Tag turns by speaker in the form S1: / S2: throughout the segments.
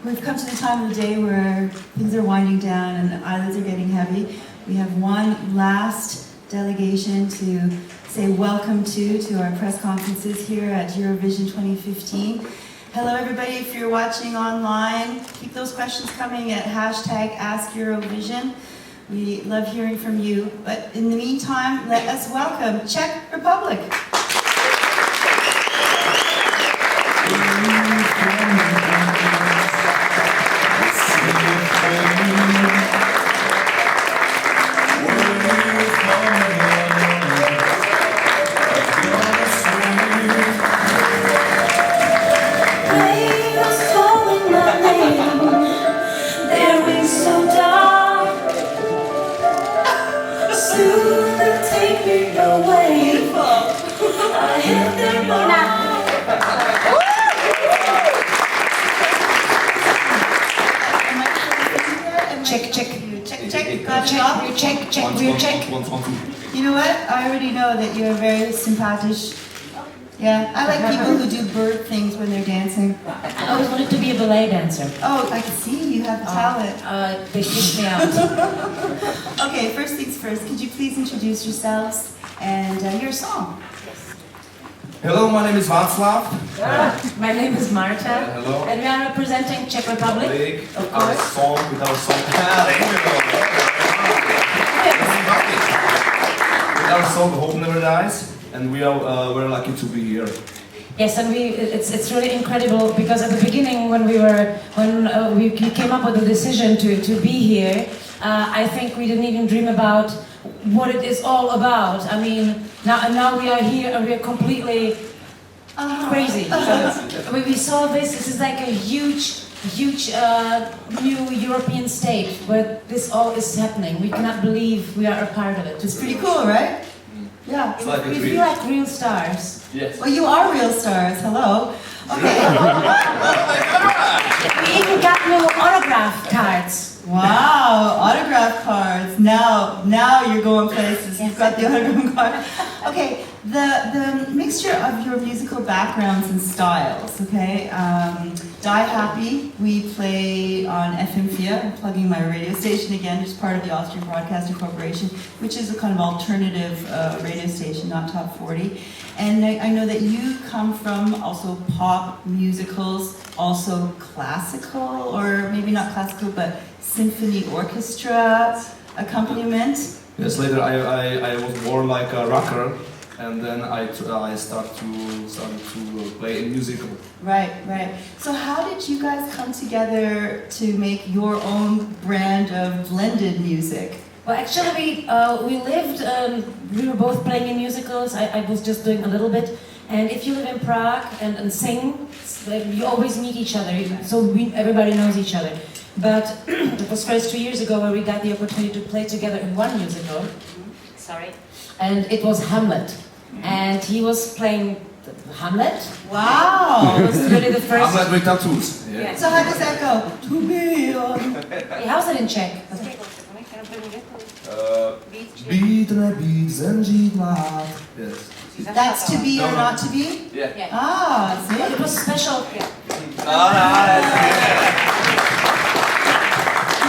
S1: we've come to the time of the day where things are winding down and the eyelids are getting heavy. We have one last delegation to say welcome to our press conferences here at Eurovision 2015. Hello everybody, if you're watching online, keep those questions coming at #AskEurovision. We love hearing from you, but in the meantime, let us welcome Czech Republic. Check. You know what? I already know that you're very sympathisch. Yeah, I like people who do bird things when they're dancing.
S2: I always wanted to be a ballet dancer.
S1: Oh, I can see you have the talent.
S2: They kicked me out.
S1: Okay, first things first, could you please introduce yourselves and your song?
S3: Hello, my name is Václav.
S2: My name is Marta.
S3: Hello.
S2: And we are representing Czech Republic.
S3: With our song. With our song Hope Never Dies, and we're lucky to be here.
S2: Yes, and it's really incredible because at the beginning when we came up with the decision to be here, I think we didn't even dream about what it is all about. I mean, now we are here and we are completely crazy. We saw this is like a huge new European stage where this all is happening. We cannot believe we are a part of it.
S1: It's pretty cool, right? Yeah.
S3: It's like
S2: we feel like real stars.
S3: Yes.
S1: Well, you are real stars. Hello. Okay.
S2: We even got new autograph cards.
S1: Wow, autograph cards. Now you're going places. You've got the autograph card. Okay, the mixture of your musical backgrounds and styles, okay? Die Happy, we play on FM4. I'm plugging my radio station again, just part of the Austrian Broadcasting Corporation, which is a kind of alternative radio station, not top 40. And I know that you come from also pop musicals, also classical, or maybe not classical, but symphony orchestra accompaniment.
S3: Yes, later I was more like a rocker, and then I started to play in musical.
S1: Right. So how did you guys come together to make your own brand of blended music?
S2: Well, actually, we were both playing in musicals. I was just doing a little bit. And if you live in Prague and sing, you always meet each other. So everybody knows each other. But it was first 2 years ago where we got the opportunity to play together in one musical. Sorry. And it was Hamlet. And he was playing Hamlet.
S1: Wow!
S2: It was really the first.
S3: Hamlet with tattoos. Yeah.
S1: So how does that go? To be on.
S2: How's it in Czech?
S3: Být, nebýt, zemřít, mlát. Yes.
S1: That's to be or not to be?
S3: Yeah.
S1: Ah, see?
S2: It was special.
S1: You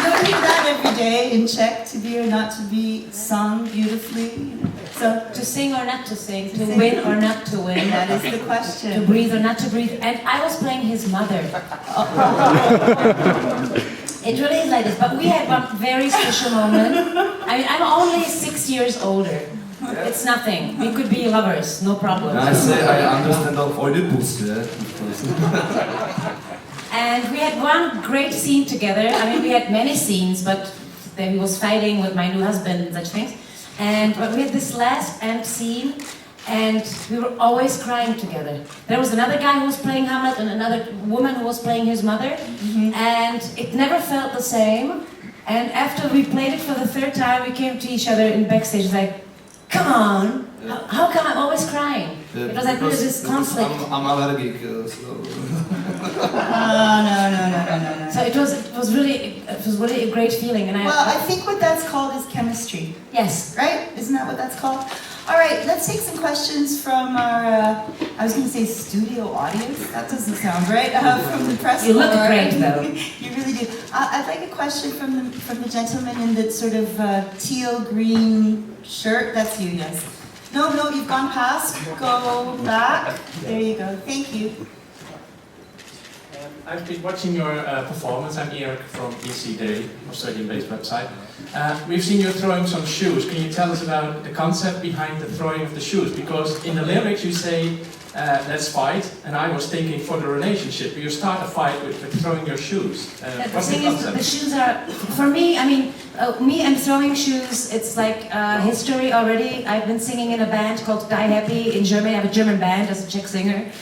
S1: don't hear that every day in Czech, to be or not to be, sung beautifully. So
S2: To sing or not to sing, to win or not to win.
S1: that is the
S2: To
S1: question.
S2: breathe or not to breathe. And I was playing his mother. It really is like this. But we had one very special moment. I mean, I'm only 6 years older. It's nothing. We could be lovers, no problem.
S3: And I say I understand of Oedipus, yeah.
S2: And we had one great scene together. I mean, we had many scenes, but then he was fighting with my new husband and such things. But we had this last end scene, and we were always crying together. There was another guy who was playing Hamlet and another woman who was playing his mother, and it never felt the same. And after we played it for the third time, we came to each other in backstage. It's like, come on, how come I'm always crying? It was like really this conflict.
S3: I'm allergic, so.
S1: No.
S2: So it was really a great feeling, and
S1: Well, I think what that's called is chemistry.
S2: yes.
S1: Right? Isn't that what that's called? All right, let's take some questions from our, I was going to say studio audience. That doesn't sound right. From the press.
S2: You look great, though.
S1: You really do. I'd like a question from the gentleman in that sort of teal green shirt. That's you, yes. No, you've gone past. Go back. There you go. Thank you.
S4: I've been watching your performance. I'm Eric from EC Day, Australian-based website. We've seen you throwing some shoes. Can you tell us about the concept behind the throwing of the shoes? Because in the lyrics you say, let's fight, and I was thinking for the relationship, you start a fight with throwing your shoes.
S2: The
S4: What's the
S2: thing is,
S4: concept?
S2: the shoes are, for me, I mean, me and throwing shoes, it's like history already. I've been singing in a band called Die Happy in Germany. I have a German band as a Czech singer.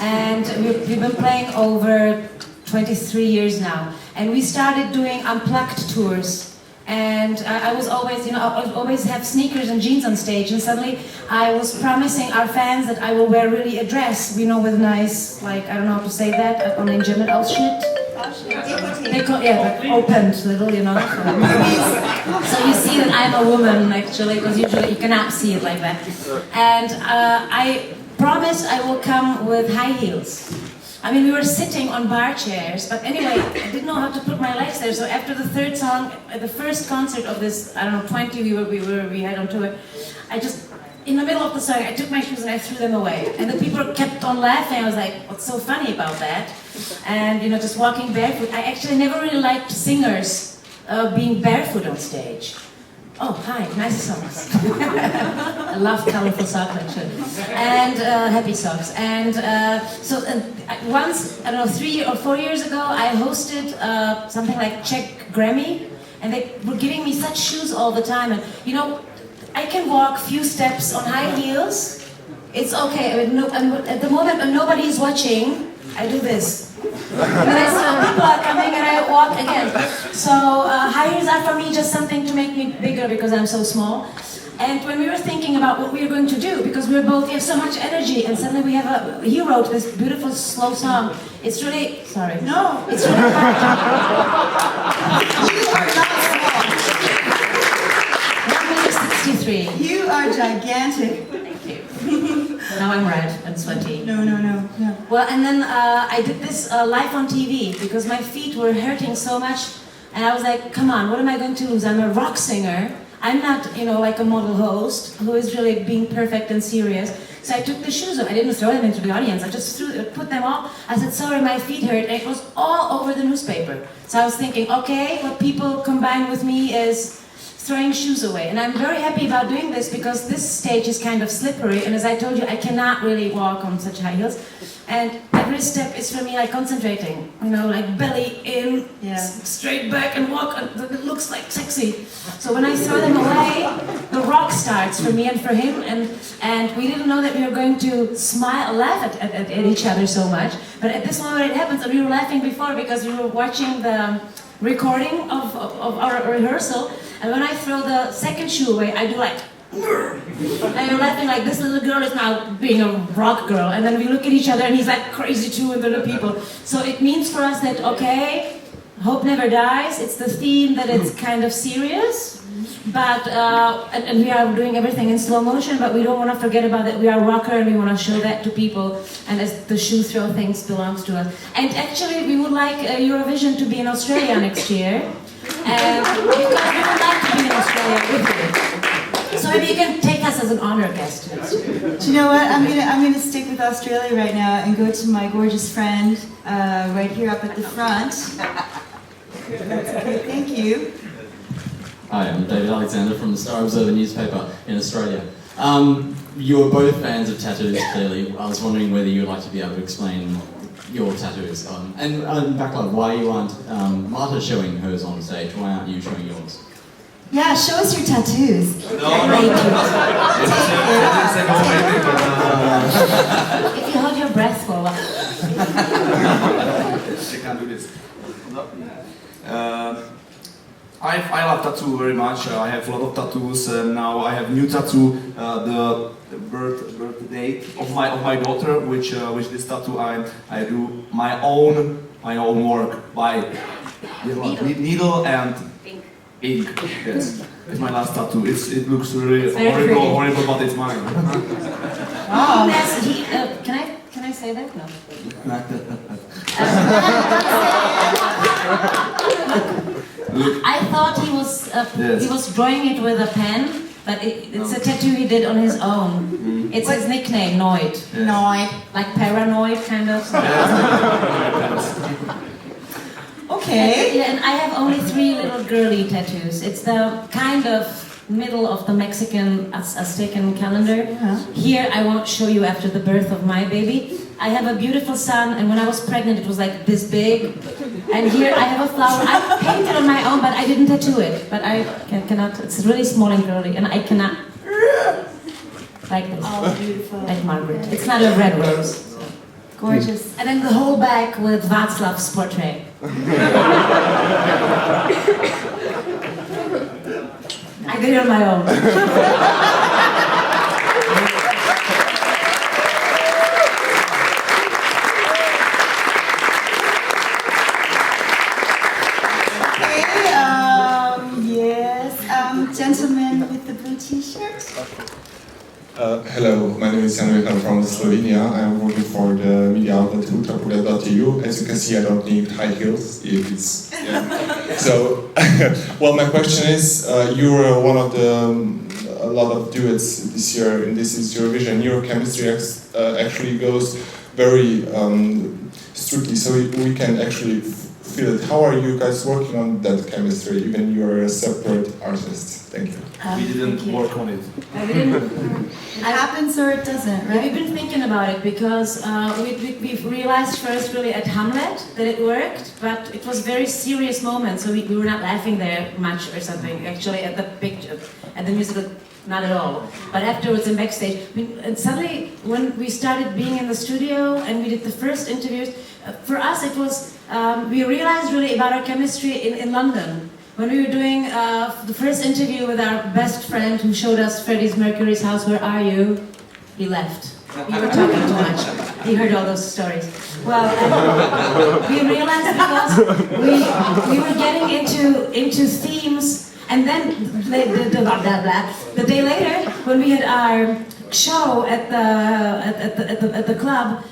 S2: And we've been playing over 23 years now. And we started doing unplugged tours. And I was always, I would always have sneakers and jeans on stage. And suddenly I was promising our fans that I will wear really a dress, with nice, like, I don't know how to say that, only in German, Ausschnitt. They call, like opened little, So you see that I'm a woman, actually, because usually you cannot see it like that. And I promised I will come with high heels. I mean, we were sitting on bar chairs, but anyway, I didn't know how to put my legs there. So after the third song, at the first concert of this, I don't know, 20 we had on tour, I just, in the middle of the song, I took my shoes and I threw them away. And the people kept on laughing. I was like, what's so funny about that? And, just walking barefoot. I actually never really liked singers being barefoot on stage. Oh, hi, nice socks. I love colorful socks, actually. And happy socks. And so once, I don't know, 3 or 4 years ago, I hosted something like Czech Grammy, and they were giving me such shoes all the time. And, I can walk few steps on high heels. It's okay. At the moment when nobody is watching, I do this. And then people are coming and I walk again. So high heels are for me just something to make me bigger because I'm so small. And when we were thinking about what we were going to do, because we have so much energy, and suddenly he wrote this beautiful slow song. It's really, sorry.
S1: No.
S2: It's really hard.
S1: You are not small.
S2: 163.
S1: You are gigantic.
S2: Thank you. Now I'm red and sweaty.
S1: No.
S2: Well, and then I did this live on TV because my feet were hurting so much, and I was like, come on, what am I going to lose? I'm a rock singer. I'm not, like a model host who is really being perfect and serious. So I took the shoes off. I didn't throw them into the audience. I just put them off. I said, sorry, my feet hurt. And it was all over the newspaper. So I was thinking, okay, what people combine with me is throwing shoes away. And I'm very happy about doing this because this stage is kind of slippery. And as I told you, I cannot really walk on such high heels. And every step is for me like concentrating, like belly in, straight back and walk. And it looks like sexy. So when I throw them away, the rock starts for me and for him. And we didn't know that we were going to laugh at each other so much. But at this moment it happens, and we were laughing before because we were watching the recording of our rehearsal. And when I throw the second shoe away, I do like, and you're laughing like this little girl is now being a rock girl. And then we look at each other and he's like crazy too, and the other people. So it means for us that, okay, hope never dies. It's the theme that it's kind of serious. But, and we are doing everything in slow motion, but we don't want to forget about that we are rocker and we want to show that to people. And as the shoe throw things belongs to us. And actually we would like Eurovision to be in Australia next year. And because we would like to be in Australia with you. So maybe you can take us as an honor guest next year.
S1: Do you know what? I'm gonna stick with Australia right now and go to my gorgeous friend right here up at the front. That's okay. Thank you.
S5: Hi, I'm David Alexander from the Star Observer newspaper in Australia. You are both fans of tattoos, clearly. I was wondering whether you would like to be able to explain your tattoos. And Václav, why you aren't Marta showing hers on stage? Why aren't you showing yours?
S1: Yeah, show us your tattoos.
S3: No.
S2: If you hold your breath for a while.
S3: She can't do this. I love tattoo very much. I have a lot of tattoos. Now I have new tattoo, the birth date of my daughter, which this tattoo I do my own work by needle and Ink. Yes. It's my last tattoo. It looks really
S2: very
S3: horrible,
S2: pretty.
S3: horrible, but it's mine.
S1: Wow.
S2: Can I say that? No. I thought he was drawing it with a pen, but it's a tattoo he did on his own. It's his nickname, Noid.
S3: Yes.
S1: Noid.
S2: Like paranoid, kind of.
S1: Okay.
S2: Yeah, and I have only 3 little girly tattoos. It's the kind of middle of the Mexican Aztecan calendar. Here, I won't show you after the birth of my baby. I have a beautiful son, and when I was pregnant, it was like this big. And here, I have a flower. I painted on my own, but I didn't tattoo it. But I cannot. It's really small and girly, and I cannot. Like this.
S1: Oh, beautiful.
S2: Like Margaret. It's not a red rose.
S1: Gorgeous.
S2: And then the whole back with Václav's portrait. I did it on my own.
S1: Gentleman with the blue t-shirt.
S6: Hello, my name is Jandová from Slovenia. I'm working for the media outlet ultrapuria.eu. As you can see, I don't need high heels if it's... Yeah. So, well, my question is, you were one of a lot of duets this year, and this is Eurovision. Your chemistry actually goes very strictly, so we can actually feel it. How are you guys working on that chemistry, even you're a separate artist? Thank you.
S3: We didn't work on it.
S1: It happens or it doesn't,
S2: Yeah,
S1: right?
S2: we've been thinking about it because we've realized first really at Hamlet that it worked, but it was a very serious moment, so we were not laughing there much or something, actually at the picture, at the musical, not at all. But afterwards in backstage, and suddenly when we started being in the studio and we did the first interviews, for us it was, we realized really about our chemistry in London. When we were doing the first interview with our best friend who showed us Freddie Mercury's house, where are you? He left. We were talking too much. He heard all those stories. Well, we realized because we were getting into themes, and then the day later, when we had our show at the club,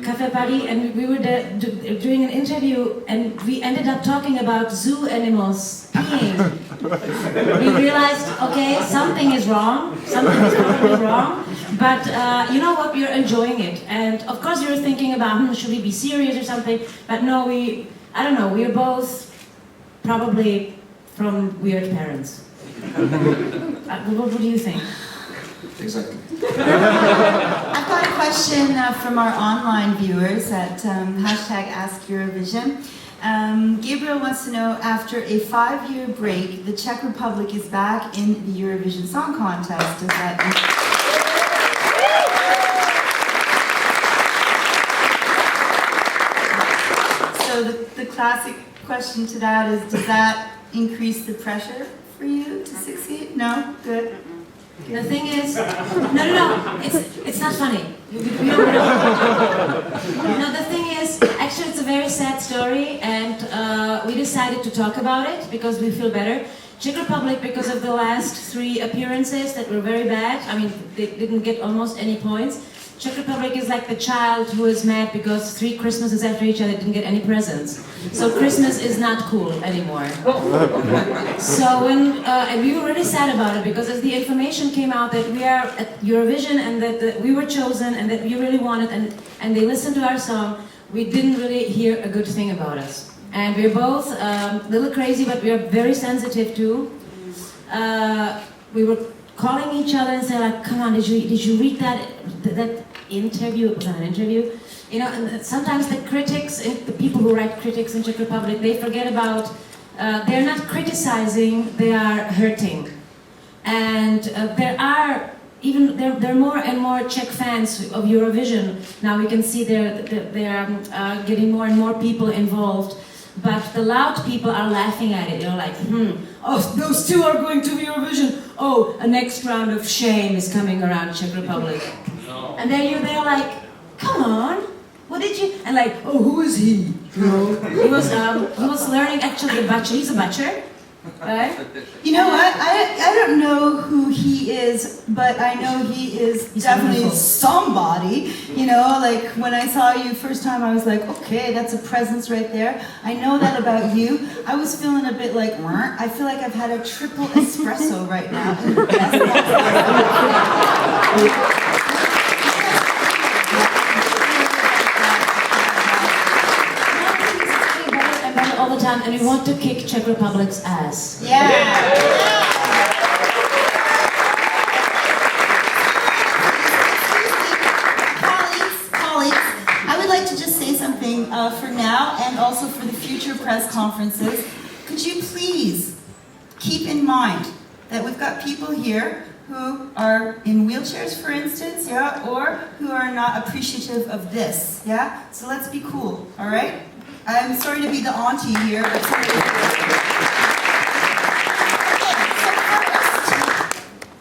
S2: Café Paris, and we were doing an interview, and we ended up talking about zoo animals peeing. We realized, okay, something is wrong, something is probably wrong, but you know what, we're enjoying it. And of course we were thinking about, should we be serious or something, but no, I don't know, we're both probably from weird parents. What do you think?
S3: Exactly.
S1: I've got a question from our online viewers at hashtag #AskEurovision. Gabriel wants to know, after a 5-year break, the Czech Republic is back in the Eurovision Song Contest. Does that So the classic question to that is, does that increase the pressure for you to succeed? No? Good.
S2: The thing is, no, it's not funny. We don't know. No, the thing is, actually it's a very sad story, and we decided to talk about it because we feel better. Czech Republic, because of the last 3 appearances that were very bad, I mean, they didn't get almost any points. Czech Republic is like the child who is mad because 3 Christmases after each other didn't get any presents. So Christmas is not cool anymore. So and we were really sad about it because as the information came out that we are at Eurovision and that we were chosen and that we really wanted and they listened to our song, we didn't really hear a good thing about us. And we're both a little crazy, but we are very sensitive too. We were calling each other and saying like, come on, did you read that interview? It was not an interview. You know, and sometimes the critics, the people who write critics in Czech Republic, they forget about, they're not criticizing, they are hurting. And there are more and more Czech fans of Eurovision. Now we can see they are getting more and more people involved. But the loud people are laughing at it. They're like, oh, those 2 are going to Eurovision. Oh, a next round of shame is coming around Czech Republic. No. And then they're like, come on, what did you? And like, oh, who is he? You know, he was learning actually a butcher. He's a butcher. Right?
S1: You know what? I don't know who he is, but I know he is
S2: He's
S1: definitely
S2: wonderful.
S1: somebody. You know, like when I saw you first time, I was like, okay, that's a presence right there. I know that about you. I was feeling a bit like, I feel like I've had a triple espresso right now.
S2: All the time, and we want to kick Czech Republic's ass.
S1: Yeah. Colleagues, I would like to just say something for now and also for the future press conferences. Could you please keep in mind that we've got people here who are in wheelchairs, for instance, yeah, or who are not appreciative of this, yeah? So let's be cool, all right? I'm sorry to be the auntie here, but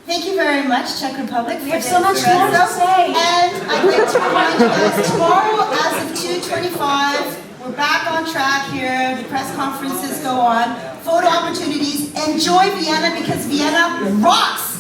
S1: thank you very much, Czech Republic.
S2: We have so much more to say.
S1: And I'd like to remind you guys, tomorrow as of 2:25, we're back on track here. The press conferences go on. Photo opportunities. Enjoy Vienna because Vienna rocks!